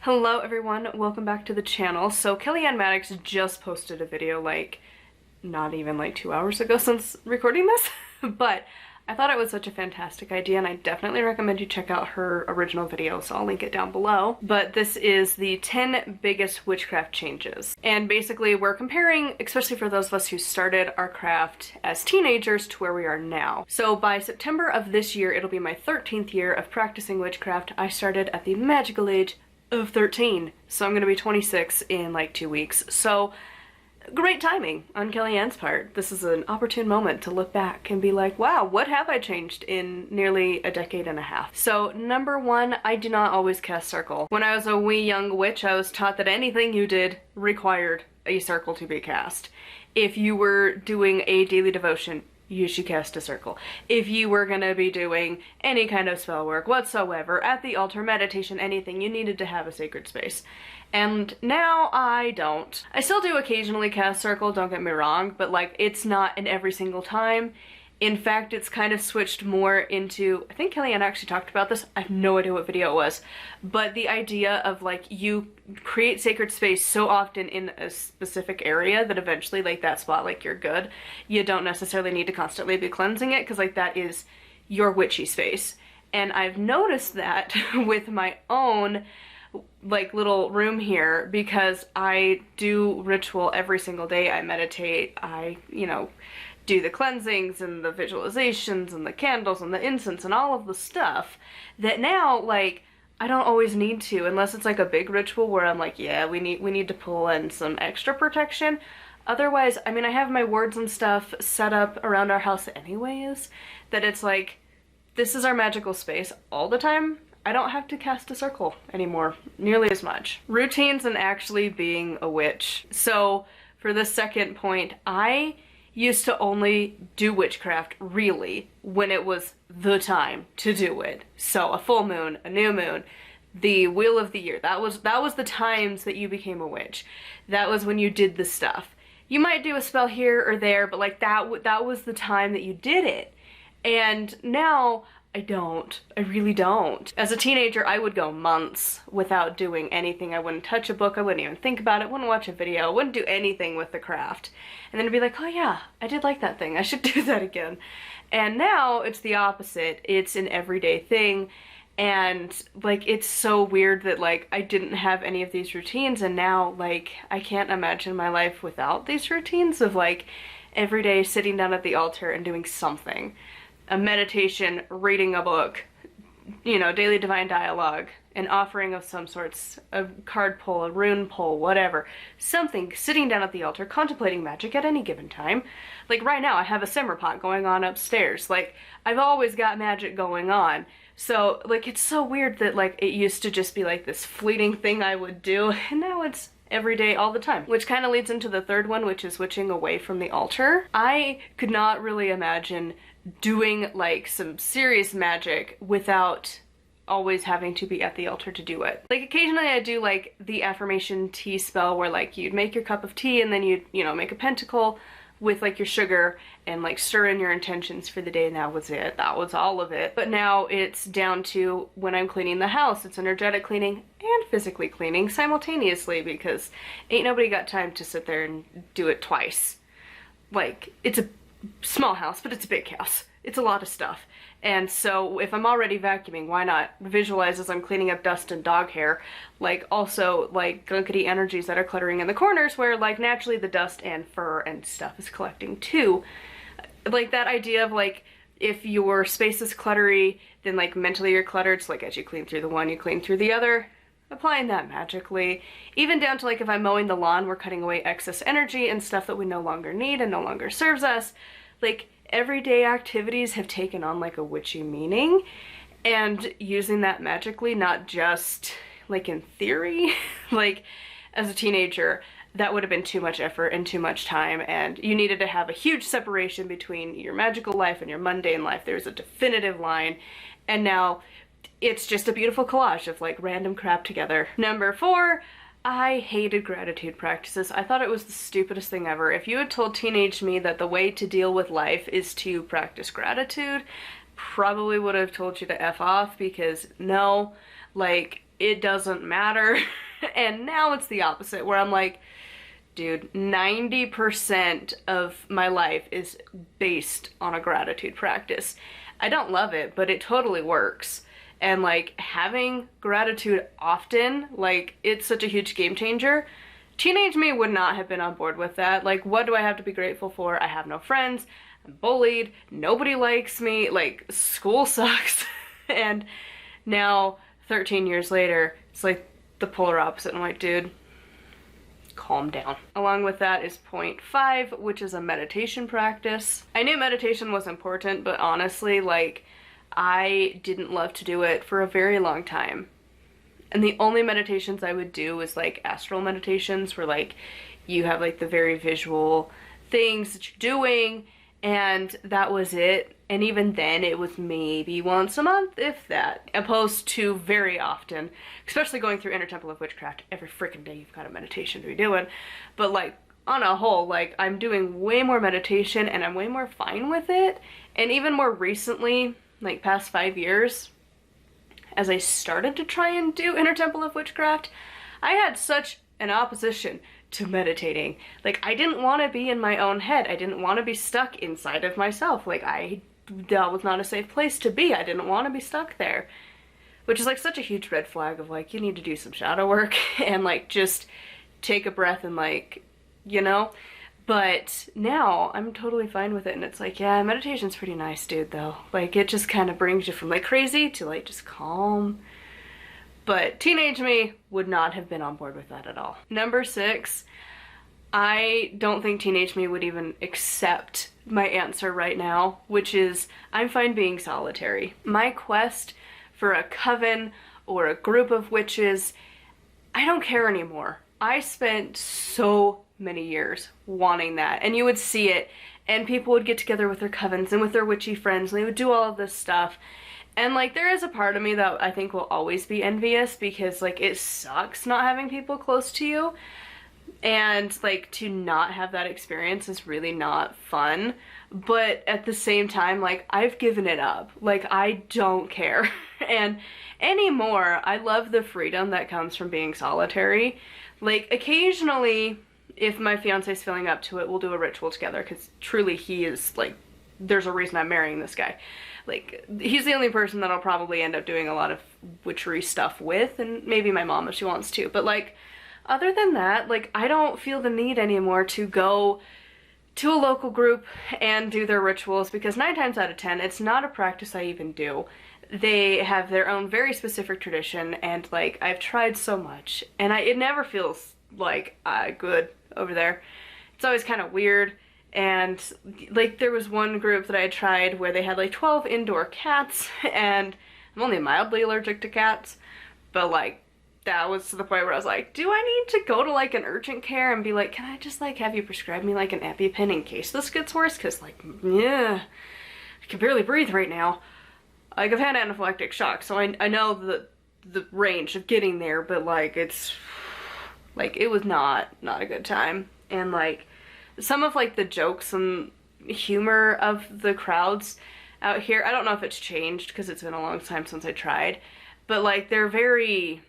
Hello everyone, welcome back to the channel. So Kellyanne Maddox just posted a video like not even like 2 hours ago since recording this, but I thought it was such a fantastic idea and I definitely recommend you check out her original video, so I'll link it down below. But this is the 10 biggest witchcraft changes. And basically we're comparing, especially for those of us who started our craft as teenagers to where we are now. So by September of this year, it'll be my 13th year of practicing witchcraft. I started at the magical age of 13, so I'm gonna be 26 in like 2 weeks. So great timing on Kellyanne's part. This is an opportune moment to look back and be like, wow, what have I changed in nearly a decade and a half? So number one, I do not always cast circle. When I was a wee young witch, I was taught that anything you did required a circle to be cast. If you were doing a daily devotion, you should cast a circle. If you were gonna be doing any kind of spell work whatsoever, at the altar, meditation, anything, you needed to have a sacred space. And now I don't. I still do occasionally cast circle, don't get me wrong, but like it's not in every single time. In fact, it's kind of switched more into, I think Kellyanne actually talked about this, I have no idea what video it was, but the idea of like you create sacred space so often in a specific area that eventually like that spot, like you're good. You don't necessarily need to constantly be cleansing it because like that is your witchy space. And I've noticed that with my own like little room here because I do ritual every single day. I meditate, I, do the cleansings and the visualizations and the candles and the incense and all of the stuff that now, like, I don't always need to unless it's like a big ritual where I'm like, yeah, we need to pull in some extra protection. Otherwise, I mean, I have my wards and stuff set up around our house anyways, that it's like, this is our magical space all the time. I don't have to cast a circle anymore nearly as much. Routines and actually being a witch. So for the second point, I used to only do witchcraft really when it was the time to do it. So a full moon, a new moon, the wheel of the year, that was the times that you became a witch. That was when you did the stuff. You might do a spell here or there, but like that was the time that you did it. And now I don't. I really don't. As a teenager, I would go months without doing anything. I wouldn't touch a book, I wouldn't even think about it, wouldn't watch a video, wouldn't do anything with the craft. And then it'd be like, oh yeah, I did like that thing, I should do that again. And now it's the opposite. It's an everyday thing. And like, it's so weird that like I didn't have any of these routines, and now like I can't imagine my life without these routines of like every day sitting down at the altar and doing something. A meditation, reading a book, daily divine dialogue, an offering of some sorts, a card pull, a rune pull, whatever. Something, sitting down at the altar, contemplating magic at any given time. Like right now, I have a simmer pot going on upstairs. Like, I've always got magic going on. So, like, it's so weird that, like, it used to just be, like, this fleeting thing I would do, and now it's every day, all the time. Which kind of leads into the third one, which is witching away from the altar. I could not really imagine doing like some serious magic without always having to be at the altar to do it. Like occasionally I do like the affirmation tea spell where like you'd make your cup of tea and then you'd, make a pentacle with like your sugar and like stir in your intentions for the day, and that was it. That was all of it. But now it's down to when I'm cleaning the house, it's energetic cleaning and physically cleaning simultaneously because ain't nobody got time to sit there and do it twice. Like, it's a small house, but it's a big house. It's a lot of stuff. And so if I'm already vacuuming, why not visualize as I'm cleaning up dust and dog hair, like also like gunkety energies that are cluttering in the corners where like naturally the dust and fur and stuff is collecting too. Like that idea of like if your space is cluttery, then like mentally you're cluttered, so like as you clean through the one, you clean through the other. Applying that magically, even down to like if I'm mowing the lawn, we're cutting away excess energy and stuff that we no longer need and no longer serves us. Like everyday activities have taken on like a witchy meaning, and using that magically, not just like in theory. Like as a teenager, that would have been too much effort and too much time, and you needed to have a huge separation between your magical life and your mundane life. There's a definitive line, and now it's just a beautiful collage of like random crap together. Number 4, I hated gratitude practices. I thought it was the stupidest thing ever. If you had told teenage me that the way to deal with life is to practice gratitude, probably would have told you to F off, because no, like it doesn't matter. And now it's the opposite, where I'm like, dude, 90% of my life is based on a gratitude practice. I don't love it, but it totally works. And like having gratitude often, like it's such a huge game changer. Teenage me would not have been on board with that. Like, what do I have to be grateful for? I have no friends, I'm bullied, nobody likes me, like school sucks. And now 13 years later, it's like the polar opposite. I'm like, dude, calm down. Along with that is point 5, which is a meditation practice. I knew meditation was important, but honestly, like, I didn't love to do it for a very long time. And the only meditations I would do was like astral meditations, where like you have like the very visual things that you're doing, and that was it. And even then it was maybe once a month, if that, opposed to very often, especially going through Inner Temple of Witchcraft. Every freaking day you've got a meditation to be doing. But like on a whole, like I'm doing way more meditation and I'm way more fine with it. And even more recently, like past 5 years, as I started to try and do Inner Temple of Witchcraft, I had such an opposition to meditating. Like, I didn't want to be in my own head. I didn't want to be stuck inside of myself. Like, that was not a safe place to be. I didn't want to be stuck there. Which is like such a huge red flag of like, you need to do some shadow work and like just take a breath and like, you know? But now I'm totally fine with it, and it's like, yeah, meditation's pretty nice, dude, though. Like, it just kind of brings you from like crazy to like just calm. But teenage me would not have been on board with that at all. Number 6, I don't think teenage me would even accept my answer right now, which is I'm fine being solitary. My quest for a coven or a group of witches, I don't care anymore. I spent so many years wanting that, and you would see it, and people would get together with their covens and with their witchy friends, and they would do all of this stuff. And like, there is a part of me that I think will always be envious, because like it sucks not having people close to you, and like to not have that experience is really not fun. But at the same time, like, I've given it up. Like, I don't care. And anymore, I love the freedom that comes from being solitary. Like, occasionally, if my fiance's feeling up to it, we'll do a ritual together, because truly he is, like, there's a reason I'm marrying this guy. Like, he's the only person that I'll probably end up doing a lot of witchery stuff with, and maybe my mom if she wants to. But, like, other than that, like, I don't feel the need anymore to go to a local group and do their rituals, because 9 times out of 10, it's not a practice I even do. They have their own very specific tradition, and, like, I've tried so much, and it never feels, like, good over there. It's always kind of weird. And like, there was one group that I tried where they had like 12 indoor cats, and I'm only mildly allergic to cats, but like, that was to the point where I was like, do I need to go to like an urgent care and be like, can I just like have you prescribe me like an EpiPen in case this gets worse? Because like, yeah, I can barely breathe right now. Like, I've had anaphylactic shock, so I know the range of getting there, but like, it's like, it was not a good time. And like, some of like the jokes and humor of the crowds out here, I don't know if it's changed because it's been a long time since I tried, but like, they're very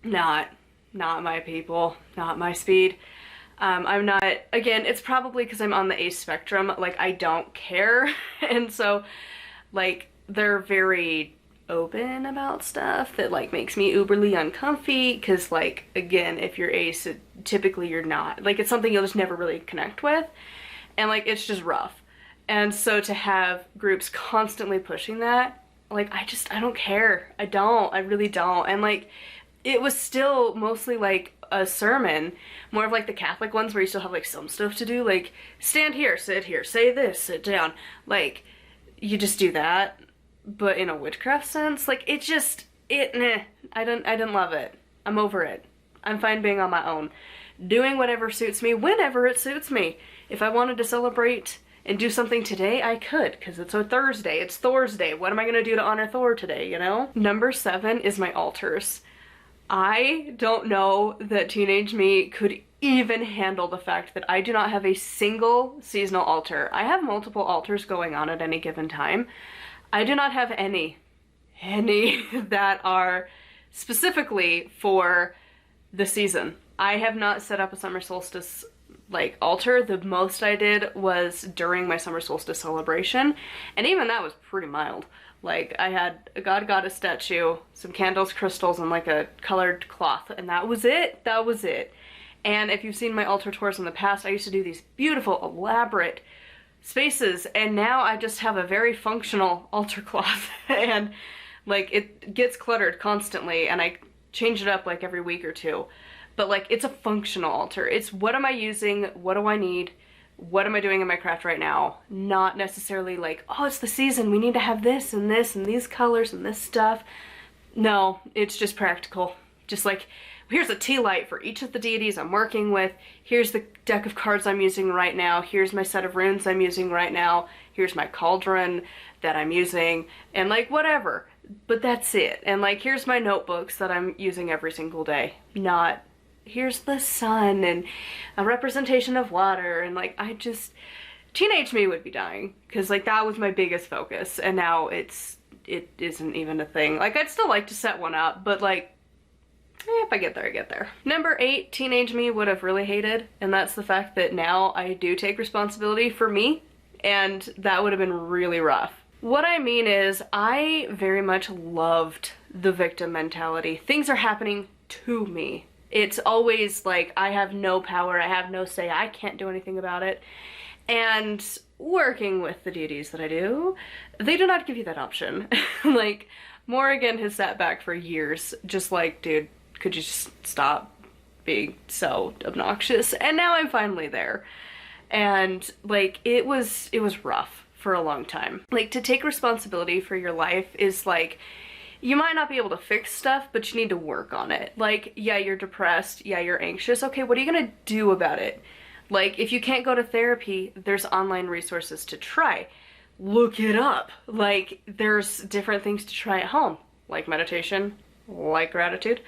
not my people, not my speed. I'm not, again, it's probably because I'm on the ace spectrum, like, I don't care. And so like, they're very open about stuff that like makes me uberly uncomfy, because like, again, if you're ace, typically you're not, like, it's something you'll just never really connect with, and like, it's just rough. And so to have groups constantly pushing that, like, I don't care. I really don't. And like, it was still mostly like a sermon, more of like the Catholic ones where you still have like some stuff to do, like stand here, sit here, say this, sit down, like, you just do that. But in a witchcraft sense, like, I didn't love it. I'm over it. I'm fine being on my own, doing whatever suits me whenever it suits me. If I wanted to celebrate and do something today, I could, because it's a Thursday, it's Thursday. What am I gonna do to honor Thor today, you know? Number 7 is my altars. I don't know that teenage me could even handle the fact that I do not have a single seasonal altar. I have multiple altars going on at any given time. I do not have any that are specifically for the season. I have not set up a summer solstice like altar. The most I did was during my summer solstice celebration, and even that was pretty mild. Like, I had a god goddess statue, some candles, crystals, and like a colored cloth, and that was it. That was it. And if you've seen my altar tours in the past, I used to do these beautiful, elaborate spaces, and now I just have a very functional altar cloth, and like, it gets cluttered constantly, and I change it up like every week or two. But like, it's a functional altar. It's what am I using? What do I need? What am I doing in my craft right now? Not necessarily like, oh, it's the season, we need to have this and this and these colors and this stuff. No, it's just practical. Just like, here's a tea light for each of the deities I'm working with. Here's the deck of cards I'm using right now. Here's my set of runes I'm using right now. Here's my cauldron that I'm using, and like, whatever. But that's it. And like, here's my notebooks that I'm using every single day. Not, here's the sun and a representation of water, and like, I just, teenage me would be dying, because like, that was my biggest focus, and now it isn't even a thing. Like, I'd still like to set one up, but like, if I get there, I get there. Number 8, teenage me would have really hated, and that's the fact that now I do take responsibility for me, and that would have been really rough. What I mean is, I very much loved the victim mentality. Things are happening to me. It's always like, I have no power, I have no say, I can't do anything about it. And working with the deities that I do, they do not give you that option. Like, Morrigan has sat back for years, just like, dude, could you just stop being so obnoxious? And now I'm finally there. And like, it was rough for a long time. Like, to take responsibility for your life is like, you might not be able to fix stuff, but you need to work on it. Like, yeah, you're depressed, yeah, you're anxious. Okay, what are you gonna do about it? Like, if you can't go to therapy, there's online resources to try. Look it up. Like, there's different things to try at home, like meditation, like gratitude,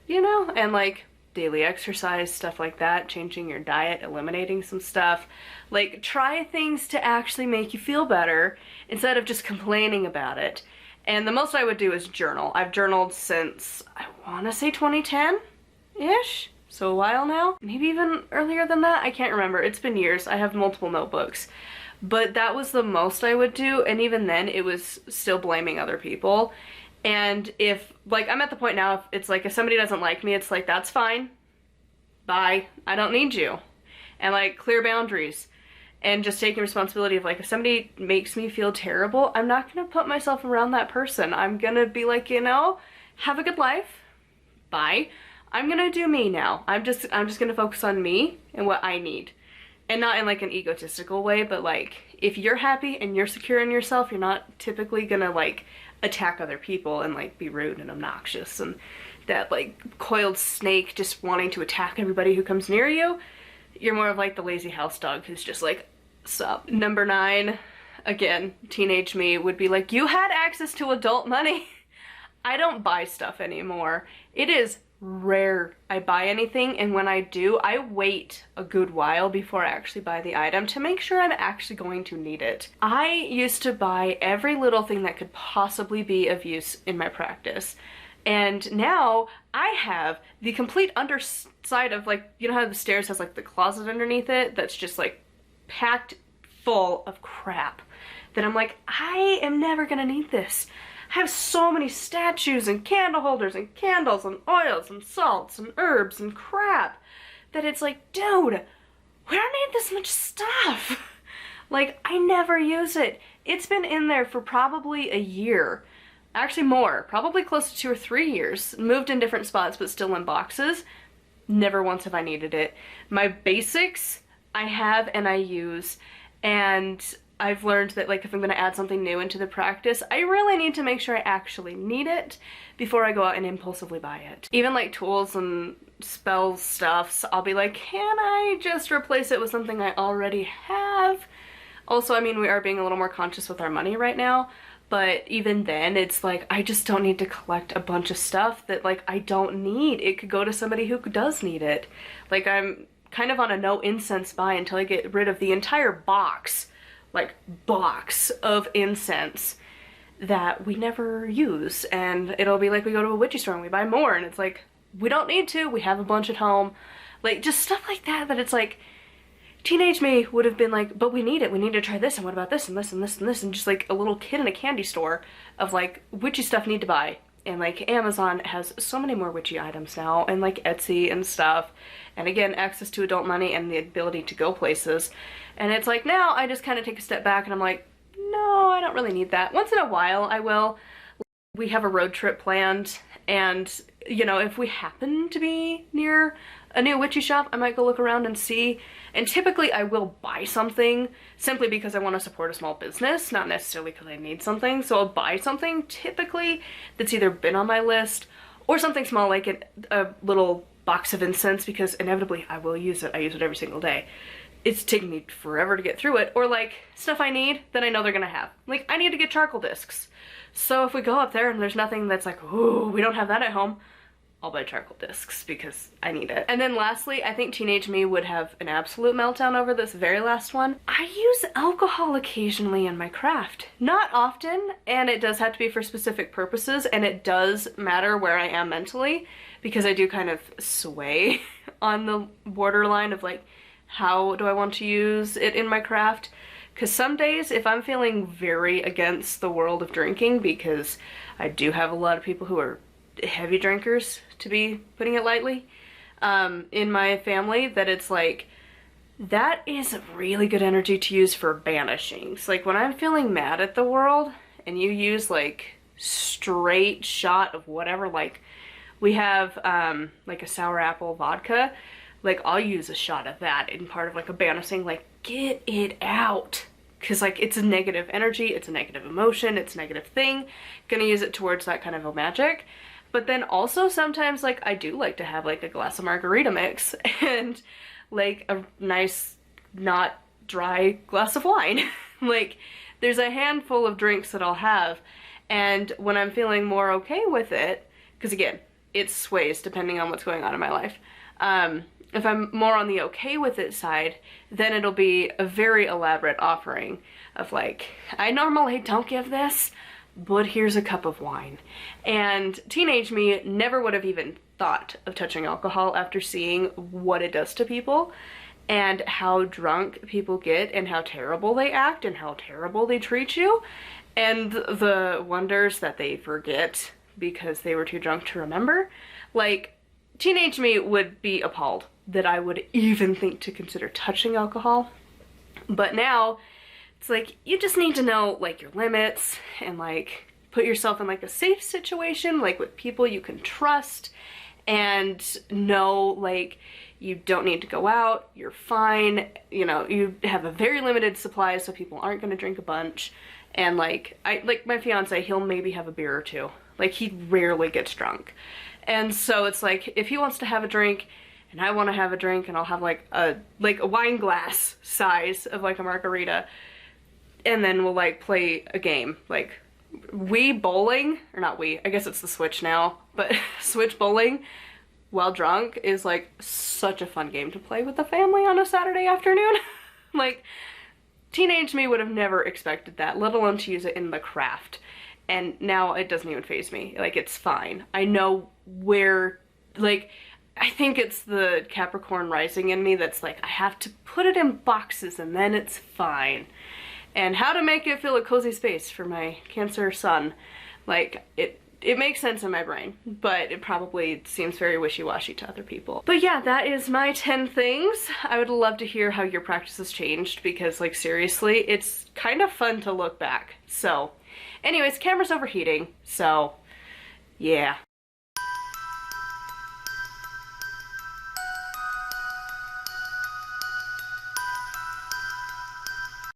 you know, and like daily exercise, stuff like that, changing your diet, eliminating some stuff. Like, try things to actually make you feel better instead of just complaining about it. And the most I would do is journal. I've journaled since, I want to say 2010-ish, so a while now. Maybe even earlier than that, I can't remember. It's been years. I have multiple notebooks. But that was the most I would do, and even then, it was still blaming other people. And if, like, I'm at the point now, if it's like, if somebody doesn't like me, it's like, that's fine. Bye. I don't need you. And like, clear boundaries. And just taking responsibility of like, if somebody makes me feel terrible, I'm not gonna put myself around that person. I'm gonna be like, you know, have a good life. Bye. I'm gonna do me now. I'm just gonna focus on me and what I need. And not in like an egotistical way, but like, if you're happy and you're secure in yourself, you're not typically gonna like attack other people and like be rude and obnoxious and that like coiled snake just wanting to attack everybody who comes near you. You're more of like the lazy house dog who's just like, sup. Number 9, again, teenage me would be like, you had access to adult money. I don't buy stuff anymore. It is rare I buy anything, and when I do, I wait a good while before I actually buy the item to make sure I'm actually going to need it. I used to buy every little thing that could possibly be of use in my practice. And now I have the complete underside of like, you know how the stairs has like the closet underneath it that's just like packed full of crap that I'm like, I am never gonna need this. I have so many statues and candle holders and candles and oils and salts and herbs and crap that it's like, dude, we don't need this much stuff. Like, I never use it. It's been in there for probably a year. Actually more, probably close to 2 or 3 years. Moved in different spots, but still in boxes. Never once have I needed it. My basics, I have and I use, and I've learned that like if I'm gonna add something new into the practice, I really need to make sure I actually need it before I go out and impulsively buy it. Even like tools and spell stuffs, I'll be like, can I just replace it with something I already have? Also, I mean, we are being a little more conscious with our money right now, but even then, it's like, I just don't need to collect a bunch of stuff that like I don't need. It could go to somebody who does need it. Like, I'm kind of on a no incense buy until I get rid of the entire box, like box of incense that we never use, and it'll be like we go to a witchy store and we buy more, and it's like, we don't need to, we have a bunch at home. Like, just stuff like that, that it's like, teenage me would have been like, but we need it, we need to try this, and what about this, and this, and this, and this, and just like a little kid in a candy store of like, witchy stuff need to buy. And like, Amazon has so many more witchy items now, and like Etsy and stuff, and again, access to adult money and the ability to go places. And it's like, now I just kind of take a step back and I'm like, no, I don't really need that. Once in a while I will. We have a road trip planned, and you know, if we happen to be near a new witchy shop, I might go look around and see. And typically I will buy something simply because I want to support a small business, not necessarily because I need something. So I'll buy something typically that's either been on my list or something small like a little box of incense, because inevitably I will use it. I use it every single day. It's taking me forever to get through it. Or like stuff I need that I know they're gonna have. Like, I need to get charcoal discs. So if we go up there and there's nothing that's like, ooh, we don't have that at home, I'll buy charcoal discs because I need it. And then lastly, I think teenage me would have an absolute meltdown over this very last one. I use alcohol occasionally in my craft. Not often, and it does have to be for specific purposes, and it does matter where I am mentally, because I do kind of sway on the borderline of like, how do I want to use it in my craft? Because some days, if I'm feeling very against the world of drinking, because I do have a lot of people who are heavy drinkers, to be putting it lightly, in my family, that it's like, that is really good energy to use for banishings. Like, when I'm feeling mad at the world and you use like straight shot of whatever, like we have like a sour apple vodka, like I'll use a shot of that in part of like a banishing, like, get it out. Because like, it's a negative energy, it's a negative emotion, it's a negative thing. Gonna use it towards that kind of a magic. But then also sometimes, like, I do like to have like a glass of margarita mix and like a nice, not dry glass of wine. Like, there's a handful of drinks that I'll have, and when I'm feeling more okay with it, because again, it sways depending on what's going on in my life. If I'm more on the okay with it side, then it'll be a very elaborate offering of like, I normally don't give this, but here's a cup of wine. And teenage me never would have even thought of touching alcohol after seeing what it does to people and how drunk people get and how terrible they act and how terrible they treat you and the wonders that they forget because they were too drunk to remember. Like, teenage me would be appalled that I would even think to consider touching alcohol. But now it's like, you just need to know like your limits and like put yourself in like a safe situation, like with people you can trust, and know like you don't need to go out, you're fine, you know, you have a very limited supply so people aren't going to drink a bunch. And like, like my fiance, he'll maybe have a beer or two. Like, he rarely gets drunk. And so it's like, if he wants to have a drink and I want to have a drink, and I'll have like a wine glass size of like a margarita, and then we'll like play a game. Like, Wii bowling, or not Wii, I guess it's the Switch now, but Switch bowling while drunk is like such a fun game to play with the family on a Saturday afternoon. Like, teenage me would have never expected that, let alone to use it in the craft. And now it doesn't even faze me. Like, it's fine. I know where, like, I think it's the Capricorn rising in me that's like, I have to put it in boxes and then it's fine. And how to make it feel a cozy space for my Cancer sun. Like, it makes sense in my brain, but it probably seems very wishy-washy to other people. But yeah, that is my 10 things. I would love to hear how your practice has changed, because like, seriously, it's kind of fun to look back. So anyways, camera's overheating, so yeah.